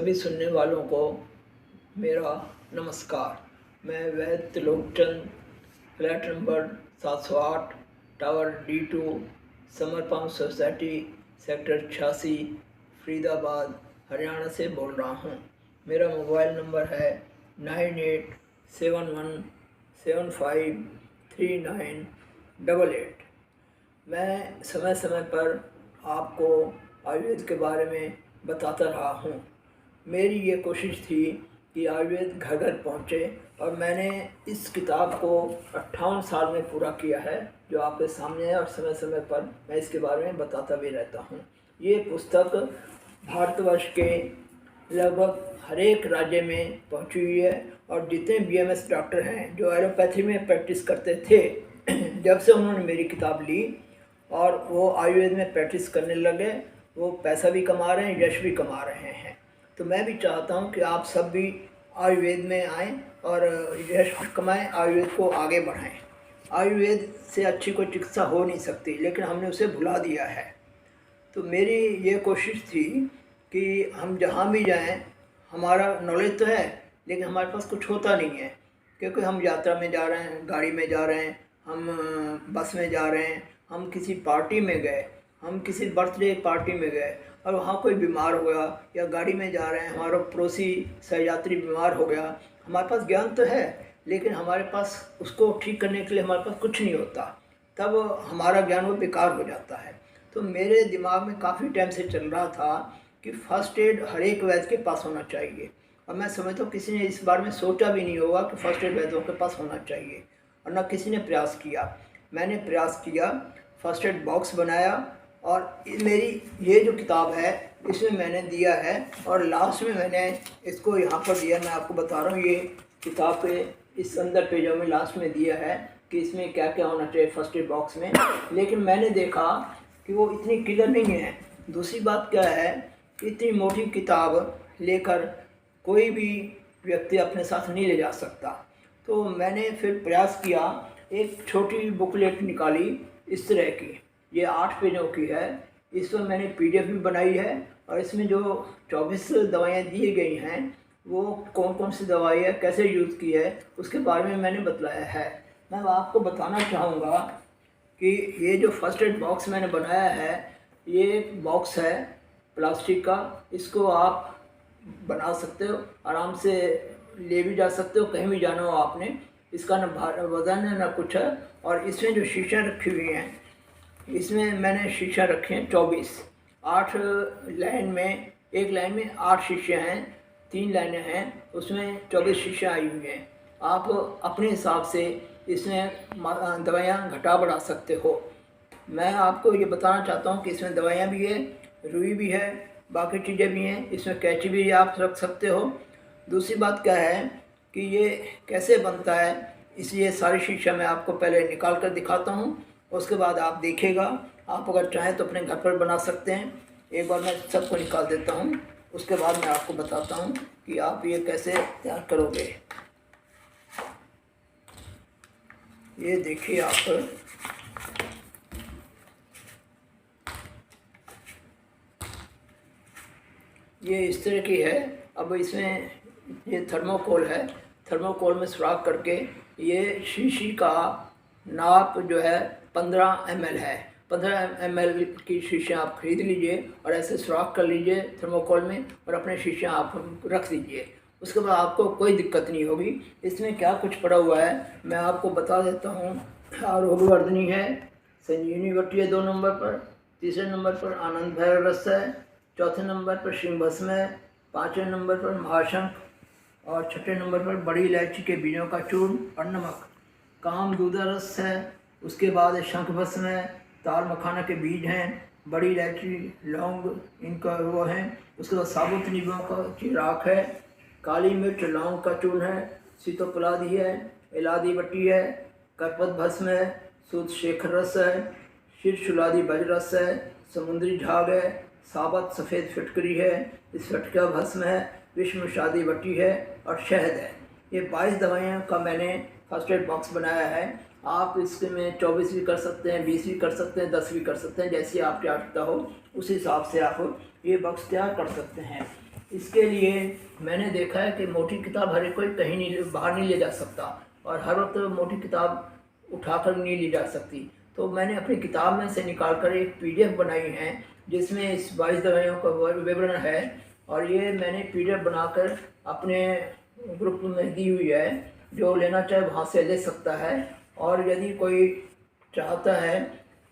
सभी सुनने वालों को मेरा नमस्कार। मैं वैद्य Trilokchand, flat number 708, tower D2, summer palm society, sector 86, Faridabad, Haryana से बोल रहा हूँ। मेरा मोबाइल नंबर है 9871753988। मैं समय समय पर आपको आयुर्वेद के बारे में बताता रहा हूँ। मेरी ये कोशिश थी कि आयुर्वेद घर घर पहुँचे और मैंने इस किताब को 58 साल में पूरा किया है, जो आपके सामने है, और समय समय पर मैं इसके बारे में बताता भी रहता हूँ। ये पुस्तक भारतवर्ष के लगभग हर एक राज्य में पहुँची हुई है और जितने BMS डॉक्टर हैं जो एलोपैथी में प्रैक्टिस करते थे, जब से उन्होंने मेरी किताब ली और वो आयुर्वेद में प्रैक्टिस करने लगे, वो पैसा भी कमा रहे हैं, यश भी कमा रहे हैं। तो मैं भी चाहता हूँ कि आप सब भी आयुर्वेद में आएँ और यश कमाएँ, आयुर्वेद को आगे बढ़ाएँ। आयुर्वेद से अच्छी कोई चिकित्सा हो नहीं सकती, लेकिन हमने उसे भुला दिया है। तो मेरी ये कोशिश थी कि हम जहाँ भी जाएँ, हमारा नॉलेज तो है लेकिन हमारे पास कुछ होता नहीं है, क्योंकि हम यात्रा में जा रहे हैं, गाड़ी में जा रहे हैं, हम बस में जा रहे हैं, हम किसी पार्टी में गए, हम किसी बर्थडे पार्टी में गए और वहाँ कोई बीमार हो गया, या गाड़ी में जा रहे हैं, हमारा पड़ोसी सहयात्री बीमार हो गया। हमारे पास ज्ञान तो है लेकिन हमारे पास उसको ठीक करने के लिए हमारे पास कुछ नहीं होता, तब हमारा ज्ञान वो बेकार हो जाता है। तो मेरे दिमाग में काफ़ी टाइम से चल रहा था कि फर्स्ट एड हर एक वैद्य के पास होना चाहिए, और मैं समझता हूँ किसी ने इस बारे में सोचा भी नहीं होगा कि फर्स्ट एड वैद्यों के पास होना चाहिए, और ना किसी ने प्रयास किया। मैंने प्रयास किया, फर्स्ट एड बॉक्स बनाया, और मेरी ये जो किताब है इसमें मैंने दिया है, और लास्ट में मैंने इसको यहाँ पर दिया। मैं आपको बता रहा हूँ, ये किताब के इस अंदर पेजों में लास्ट में दिया है कि इसमें क्या क्या होना चाहिए फर्स्ट एड बॉक्स में, लेकिन मैंने देखा कि वो इतनी क्लियर नहीं है। दूसरी बात क्या है, इतनी मोटी किताब लेकर कोई भी व्यक्ति अपने साथ नहीं ले जा सकता। तो मैंने फिर प्रयास किया, एक छोटी बुकलेट निकाली इस तरह की, ये 8 पेजों की है। इस पर मैंने PDF भी बनाई है, और इसमें जो 24 दवाइयाँ दी गई हैं वो कौन कौन सी दवाई है, कैसे यूज़ की है, उसके बारे में मैंने बतलाया है। मैं आपको बताना चाहूँगा कि ये जो फर्स्ट एड बॉक्स मैंने बनाया है, ये एक बॉक्स है प्लास्टिक का, इसको आप बना सकते हो, आराम से ले भी जा सकते हो, कहीं भी जाना हो आपने। इसका ना वज़न है ना कुछ है, और इसमें जो शीशा रखी हुई हैं, इसमें मैंने शीशा रखे हैं 24, 8 लाइन में, एक लाइन में 8 शीशे हैं, 3 लाइनें हैं, उसमें 24 शीशे आई हुई हैं। आप अपने हिसाब से इसमें दवाइयाँ घटा बढ़ा सकते हो। मैं आपको ये बताना चाहता हूँ कि इसमें दवाइयाँ भी है, रुई भी है, बाकी चीज़ें भी हैं, इसमें कैंची भी आप रख सकते हो। दूसरी बात क्या है कि ये कैसे बनता है, इसलिए सारी शीशा मैं आपको पहले निकाल कर दिखाता हूँ, उसके बाद आप देखिएगा। आप अगर चाहें तो अपने घर पर बना सकते हैं। एक बार मैं सबको निकाल देता हूँ, उसके बाद मैं आपको बताता हूँ कि आप ये कैसे तैयार करोगे। ये देखिए आप, ये इस तरह की है। अब इसमें ये थर्मोकोल है, थर्मोकोल में सुराख करके ये शीशी का नाप जो है 15 ml है। 15 ml की शीशियाँ आप खरीद लीजिए और ऐसे सुराख कर लीजिए थर्मोकोल में, और अपने शीशियाँ आप रख दीजिए। उसके बाद आपको कोई दिक्कत नहीं होगी। इसमें क्या कुछ पड़ा हुआ है मैं आपको बता देता हूँ। आरोग्यवर्धनी है, संजीवनी बट्टी है 2 नंबर पर, तीसरे नंबर पर आनंद भैरव रस है, चौथे नंबर पर शिंग भस्म है, 5वें नंबर पर महाशंख, और 6ठे नंबर पर बड़ी इलायची के बीजों का चूर्ण और नमक। काम दूधा रस है, उसके बाद शंख भस्म है, ताल मखाना के बीज हैं, बड़ी इलायची, लौंग, इनका वो है। उसके बाद साबुत नींबुओं की राख है, काली मिर्च लौंग का चूर्ण है, सीतोपलादी है, इलादी बट्टी है, करपत भस्म है, सूत शेखर रस है, शीर्षुलादी बज रस है, समुद्री झाग है, साबत सफ़ेद फिटकरी है, इस फटका भस्म है, विष्णु शादी बट्टी है, और शहद है। ये 22 दवाइयाँ का मैंने फर्स्ट एड बॉक्स बनाया है। आप इसमें 24 भी कर सकते हैं, 20 भी कर सकते हैं, 10 भी कर सकते हैं, जैसी आपकी आवश्यकता हो उस हिसाब से आप ये बॉक्स तैयार कर सकते हैं। इसके लिए मैंने देखा है कि मोटी किताब हर एक कोई कहीं नहीं बाहर नहीं ले जा सकता, और हर वक्त मोटी किताब उठाकर नहीं ली जा सकती। तो मैंने अपनी किताब में से निकाल कर एक PDF बनाई है जिसमें इस 22 दवाइयों का विवरण है, और ये मैंने PDF बनाकर अपने ग्रुप में दी हुई है। जो लेना चाहे वहाँ से ले सकता है। और यदि कोई चाहता है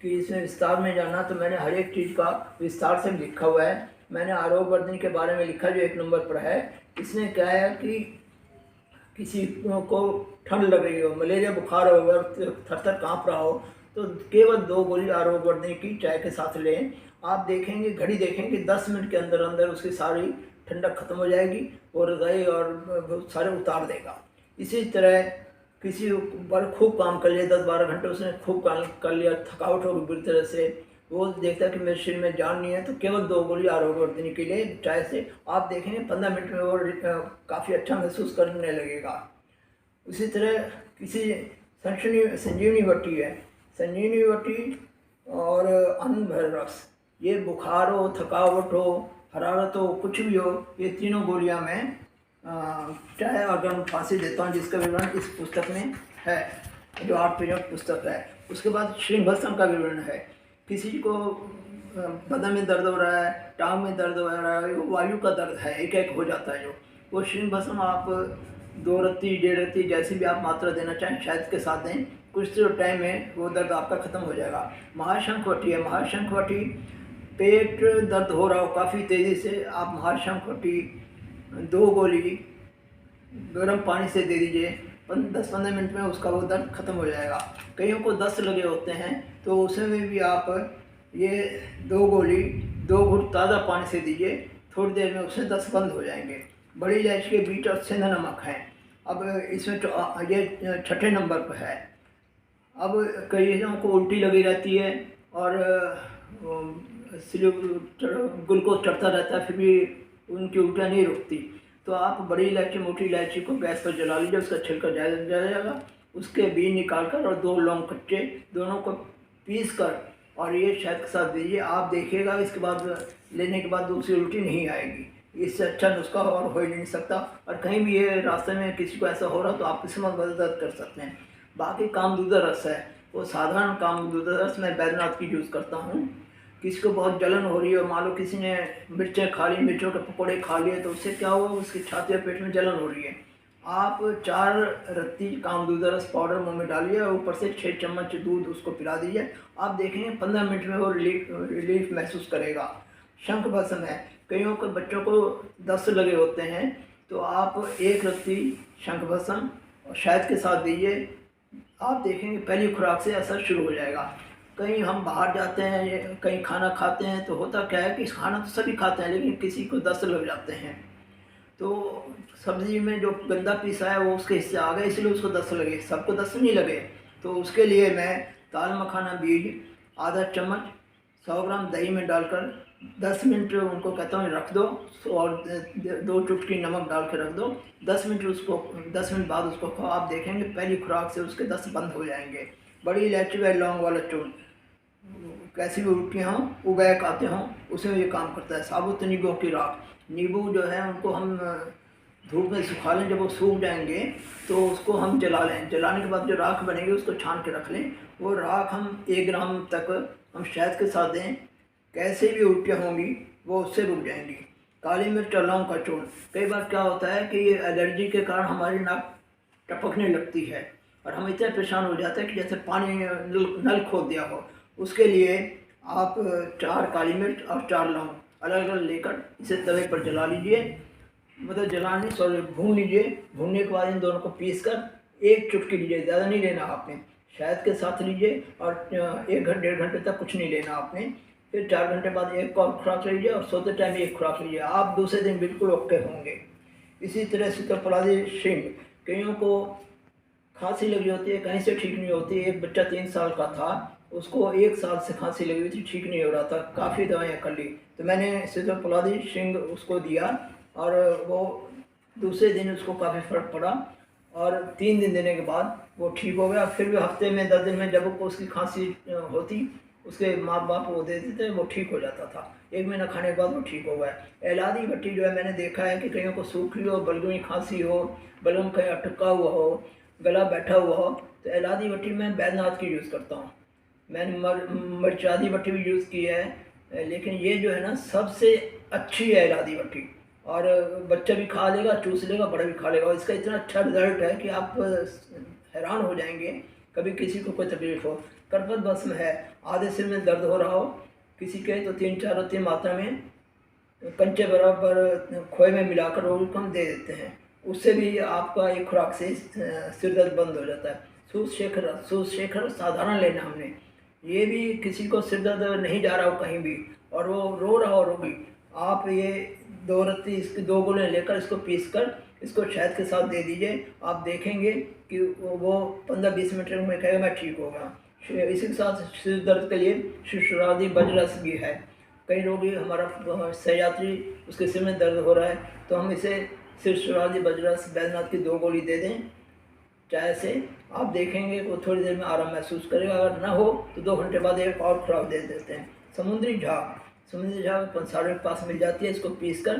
कि इसमें विस्तार में जाना, तो मैंने हर एक चीज़ का विस्तार से लिखा हुआ है। मैंने आरोग्यवर्धन के बारे में लिखा जो 1 नंबर पर है। इसमें क्या है कि किसी को ठंड लग रही हो, मलेरिया बुखार हो, अगर थर-थर काँप रहा हो, तो केवल 2 गोली आरोग्यवर्धन की चाय के साथ लें। आप देखेंगे, घड़ी देखेंगे, 10 मिनट के अंदर अंदर उसकी सारी ठंडक खत्म हो जाएगी और रज़ाई और बहुत सारे उतार देगा। इसी तरह किसी पर खूब काम कर लिया, 10-12 घंटे उसने खूब काम कर लिया, थकावट होगी बुरी तरह से, वो देखता है कि मेरे शरीर में जान नहीं है, तो केवल 2 गोली आरोग्यवर्धन के लिए चाय से आप देखेंगे 15 मिनट में वो काफ़ी अच्छा महसूस करने लगेगा। उसी तरह किसी संजीवनी बट्टी है, संजीवनी बट्टी और अन्न भर रस, ये बुखार हो, थकावट हो, हरारत हो, कुछ भी हो, ये तीनों गोलियां मैं चाय और गर्म फांसी देता हूँ, जिसका विवरण इस पुस्तक में है, जो 8 पेज पुस्तक है। उसके बाद श्रृंगभस्म का विवरण है। किसी को बदन में दर्द हो रहा है, टांग में दर्द हो रहा है, वो वायु का दर्द है, एक हो जाता है जो, वो श्रृंगभस्म आप 2 रत्ती 1.5 रत्ती जैसी भी आप मात्रा देना चाहें शहद के साथ दें, कुछ टाइम में वो दर्द आपका ख़त्म हो जाएगा। महाशंखवटी है, महाशंखवटी पेट दर्द हो रहा हो काफ़ी तेज़ी से, आप महाशंखवटी 2 गोली गर्म पानी से दे दीजिए, 10-15 मिनट में उसका वो दर्द खत्म हो जाएगा। कईयों को दस्त लगे होते हैं, तो उसमें भी आप ये 2 गोली 2 घूंट ताज़ा पानी से दीजिए, थोड़ी देर में उससे दस्त बंद हो जाएंगे। बड़ी इलायची के बीज और सेंधा नमक है। अब इसमें ये 6ठे नंबर पर है। अब कईयों को उल्टी लगी रहती है और ग्लूकोज चढ़ता रहता है, फिर भी उनकी उल्टियाँ नहीं रुकती, तो आप बड़ी इलायची मोटी इलायची को गैस पर जला लीजिए, उसका छिलका जल जाएगा, उसके बीज निकाल कर और 2 लौंग कच्चे दोनों को पीस कर और ये शहद के साथ दीजिए। आप देखिएगा इसके बाद लेने के बाद दूसरी उल्टी नहीं आएगी। इससे अच्छा नुस्खा और हो ही नहीं सकता। और कहीं भी ये रास्ते में किसी को ऐसा हो रहा तो आप किसी मदद कर सकते हैं। बाकी कामदूदा रस है, वो साधारण कामदूदा रस मैं बैद्यनाथ की यूज़ करता हूँ। किसी को बहुत जलन हो रही है, मान लो किसी ने मिर्चें खा ली, मिर्चों के पकौड़े खा लिए, तो उससे क्या हुआ, उसकी छाती और पेट में जलन हो रही है। आप 4 रत्ती कामदूदा रस पाउडर मुँह में डालिए और ऊपर से 6 चम्मच दूध उसको पिला दीजिए। आप देखेंगे 15 मिनट में वो रिलीफ महसूस करेगा। शंखभस्म है, कईयों को बच्चों को दस्त लगे होते हैं, तो आप 1 रत्ती शंखभस्म और शहद के साथ दीजिए। आप देखेंगे पहली खुराक से असर शुरू हो जाएगा। कहीं हम बाहर जाते हैं, कहीं खाना खाते हैं, तो होता क्या है कि खाना तो सभी खाते हैं, लेकिन किसी को दस्त लग जाते हैं, तो सब्ज़ी में जो गंदा पीसा है वो उसके हिस्से आ गए, इसलिए उसको दस्त लगे। सबको दस्त नहीं लगे, तो उसके लिए मैं ताल मखाना बीज आधा चम्मच 100 ग्राम दही में डालकर 10 मिनट उनको कहता हूँ रख दो, और 2 चुटकी नमक डाल के रख दो। 10 मिनट बाद उसको खाओ। आप देखेंगे पहली खुराक से उसके दस्त बंद हो जाएंगे। बड़ी इलायची व लौंग वाला चूर्ण, कैसी भी उल्टियाँ हों, उबैक आते हों, उसमें ये काम करता है। साबुत नींबू की राख, नींबू जो है उनको हम धूप में सुखा लें, जब वो सूख जाएंगे तो उसको हम जला लें। जलाने के बाद जो राख बनेगी उसको छान के रख लें। वो राख हम 1 ग्राम तक हम शहद के साथ दें, कैसे भी उल्टियाँ होंगी वो उससे रुक जाएंगी। काली मिर्च और लौंग का चूर्ण, कई बार क्या होता है कि ये एलर्जी के कारण हमारी नाक टपकने लगती है और हम इतने परेशान हो जाते हैं कि जैसे पानी नल खोल दिया हो। उसके लिए आप 4 काली मिर्च और 4 लौंग अलग अलग लेकर इसे तवे पर जला लीजिए, मतलब जलाने सॉरी भून लीजिए। भूनने के बाद इन दोनों को पीस कर 1 चुटकी लीजिए, ज़्यादा नहीं लेना आपने, शहद के साथ लीजिए और 1 घंटे 1.5 घंटे तक कुछ नहीं लेना आपने। फिर 4 घंटे बाद एक और खुराक लीजिए और सोते टाइम 1 खुराक लीजिए। आप दूसरे दिन बिल्कुल ओके होंगे। इसी तरह शीतलपलादी श्रिंग, कईयों को खांसी लगी होती है, कहीं से ठीक नहीं होती। एक बच्चा 3 साल का था, उसको 1 साल से खांसी लगी हुई थी, ठीक नहीं हो रहा था, काफ़ी दवाइयाँ कर ली, तो मैंने शीतलपलादी श्रिंग उसको दिया और वो दूसरे दिन उसको काफ़ी फ़र्क पड़ा और 3 दिन देने के बाद वो ठीक हो गया। फिर भी हफ्ते में 10 दिन में जब उसकी खांसी होती उसके माँ बाप वो देते थे, वो ठीक हो जाता था। 1 महीना खाने के बाद वो ठीक हो गया। एलादी बट्टी जो है मैंने देखा है कि कईयों को सूखी हो, बलगमी खांसी हो, बलगम कहीं अटका हुआ हो, गला बैठा हुआ हो, तो एलादी बट्टी मैं बैद्यनाथ की यूज़ करता हूँ। मैंने मिर्चादी बट्टी भी यूज़ की है, लेकिन ये जो है ना सबसे अच्छी है एलादी बट्टी। और बच्चा भी खा लेगा, चूस लेगा, बड़ा भी खा लेगा, और इसका इतना अच्छा रिजल्ट है कि आप हैरान हो जाएंगे। कभी किसी को कोई तकलीफ हो, करपत भस्म है, आधे सिर में दर्द हो रहा हो किसी के, तो 3-4 रत्ती मात्रा में कंचे बराबर खोए में मिलाकर वो हम दे देते हैं। उससे भी आपका एक खुराक से सिर दर्द बंद हो जाता है। सूत शेखर साधारण लेना हमने, ये भी किसी को सिर दर्द नहीं जा रहा हो कहीं भी और वो रो रहा हो रोगी, आप ये 2 रत्ती इसकी 2 गोलियाँ लेकर इसको पीस कर इसको शहद के साथ दे दीजिए। आप देखेंगे कि वो 15-20 मिनट में कहेगा मैं ठीक हो गया। इसी के साथ सिर दर्द के लिए शिशुरादि बजरस भी है। कई रोगी हमारा सहयात्री उसके सिर में दर्द हो रहा है, तो हम इसे शिशुरादि बजरस बैद्यनाथ की 2 गोली दे दें चाय से, आप देखेंगे वो थोड़ी देर में आराम महसूस करेगा। अगर ना हो तो 2 घंटे बाद एक और खुराक दे देते हैं। समुद्री झाग पंसारों के पास मिल जाती है। इसको पीस कर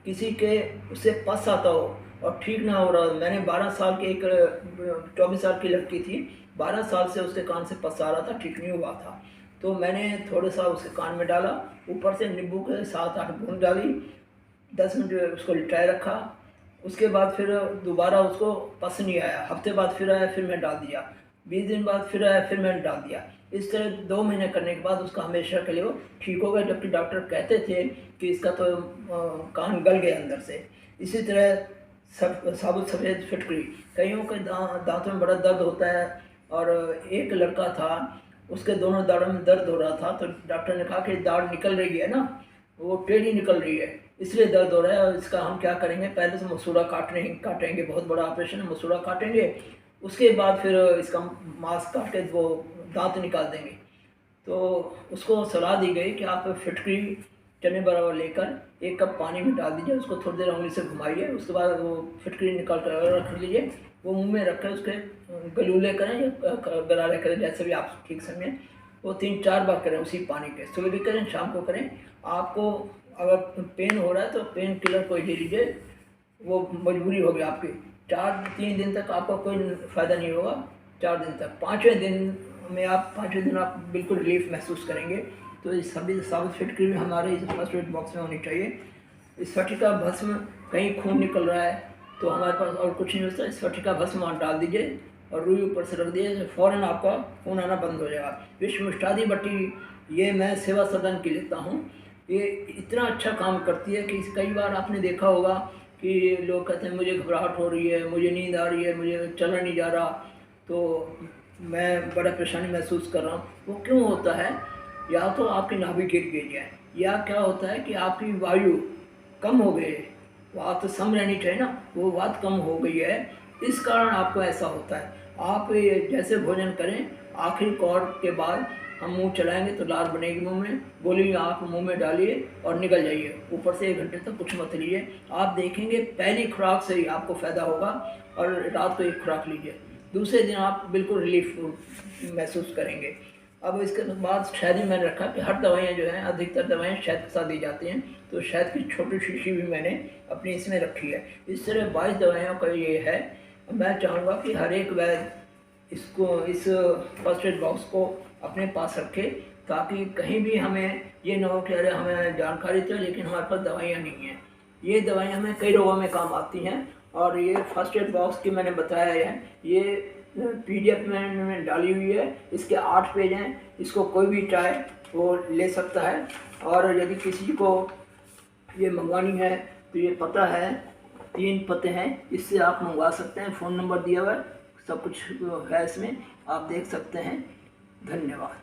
किसी के उससे पस आता हो और ठीक ना हो रहा, मैंने 12 साल की, एक 24 साल की लड़की थी, 12 साल से उसके कान से पस आ रहा था, ठीक नहीं हुआ था, तो मैंने थोड़ा सा उसके कान में डाला, ऊपर से नींबू के 7-8 बूंद डाली, 10 मिनट उसको लिटाए रखा। उसके बाद फिर दोबारा उसको पस नहीं आया, हफ्ते बाद फिर आया, फिर मैं डाल दिया, 20 दिन बाद फिर आया, फिर मैंने डाल दिया। इस तरह 2 महीने करने के बाद उसका हमेशा के लिए वो ठीक हो गया, जबकि डॉक्टर कहते थे कि इसका तो कान गल गया अंदर से। इसी तरह साबुत सफ़ेद फिटकरी, कईयों के दांतों में बड़ा दर्द होता है, और एक लड़का था उसके दोनों दाढ़ों में दर्द हो रहा था, तो डॉक्टर ने कहा कि दाढ़ निकल रही है ना, वो टेढ़ी निकल रही है, इसलिए दर्द हो रहा है, और इसका हम क्या करेंगे, पहले तो मसूड़ा काटेंगे, बहुत बड़ा ऑपरेशन है, मसूड़ा काटेंगे, उसके बाद फिर इसका मांस काट के वो दांत निकाल देंगे। तो उसको सलाह दी गई कि आप फिटकरी चने बराबर लेकर 1 कप पानी में डाल दीजिए, उसको थोड़ी देर उंगली से घुमाइए, उसके बाद वो फिटकरी निकाल कर रख लीजिए, वो मुंह में रख कर उसके गलूले करें या गरारे करें, जैसे भी आप ठीक समझें, वो 3-4 बार करें उसी पानी के, सुबह भी करें शाम को करें। आपको अगर पेन हो रहा है तो पेन किलर कोई ले लीजिए, वो मजबूरी होगी आपकी। 3 दिन तक आपका कोई फ़ायदा नहीं होगा, 4 दिन तक। 5वें दिन में आप बिल्कुल रिलीफ महसूस करेंगे। तो ये सभी साबुत फिटकरी हमारे इस फर्स्ट एड बॉक्स में होनी चाहिए। इस फटिका भस्म, कहीं खून निकल रहा है तो हमारे पास और कुछ नहीं होता, इस फटिका भस्म आप डाल दीजिए और रुई ऊपर से रख दिए, तो फ़ौरन आपका खून आना बंद हो जाएगा। विश्वमिष्टादी बट्टी ये मैं सेवा सदन की लेता हूँ, ये इतना अच्छा काम करती है कि कई बार आपने देखा होगा कि लोग कहते हैं मुझे घबराहट हो रही है, मुझे नींद आ रही है, मुझे चला नहीं जा रहा, तो मैं बड़ा परेशानी महसूस कर रहा हूँ। वो क्यों होता है? या तो आपकी नाभि गिर गई है, या क्या होता है कि आपकी वायु कम हो गई है, वात सम रहनी चाहिए ना, वो वात कम हो गई है, इस कारण आपको ऐसा होता है। आप जैसे भोजन करें, आखिरी कौर के बाद हम मुंह चलाएंगे तो लार बनेगी मुंह में, गोली आप मुंह में डालिए और निकल जाइए, ऊपर से 1 घंटे तक कुछ मत लीजिए। आप देखेंगे पहली खुराक से ही आपको फ़ायदा होगा, और रात को 1 खुराक लीजिए, दूसरे दिन आप बिल्कुल रिलीफ महसूस करेंगे। अब इसके बाद शहद ही मैंने रखा कि हर दवाइयाँ जो हैं, अधिकतर दवाइयाँ शहद के साथ दी जाती हैं, तो शहद की छोटी शीशी भी मैंने अपनी इसमें रखी है। इस तरह 22 दवाइयों का ये है। मैं चाहूँगा कि हर एक वैद्य इस फर्स्ट एड बॉक्स को अपने पास रखे, ताकि कहीं भी हमें ये ना हो कि अरे हमें जानकारी तो लेकिन हमारे पास दवाइयाँ नहीं हैं। ये दवाइयाँ हमें कई रोगों में काम आती हैं, और ये फर्स्ट एड बॉक्स की मैंने बताया है, ये PDF में डाली हुई है, इसके 8 पेज हैं, इसको कोई भी चाहे वो ले सकता है। और यदि किसी को ये मंगवानी है तो ये पता है, 3 पते हैं, इससे आप मंगवा सकते हैं, फ़ोन नंबर दिया हुआ है, सब कुछ है इसमें, आप देख सकते हैं। धन्यवाद।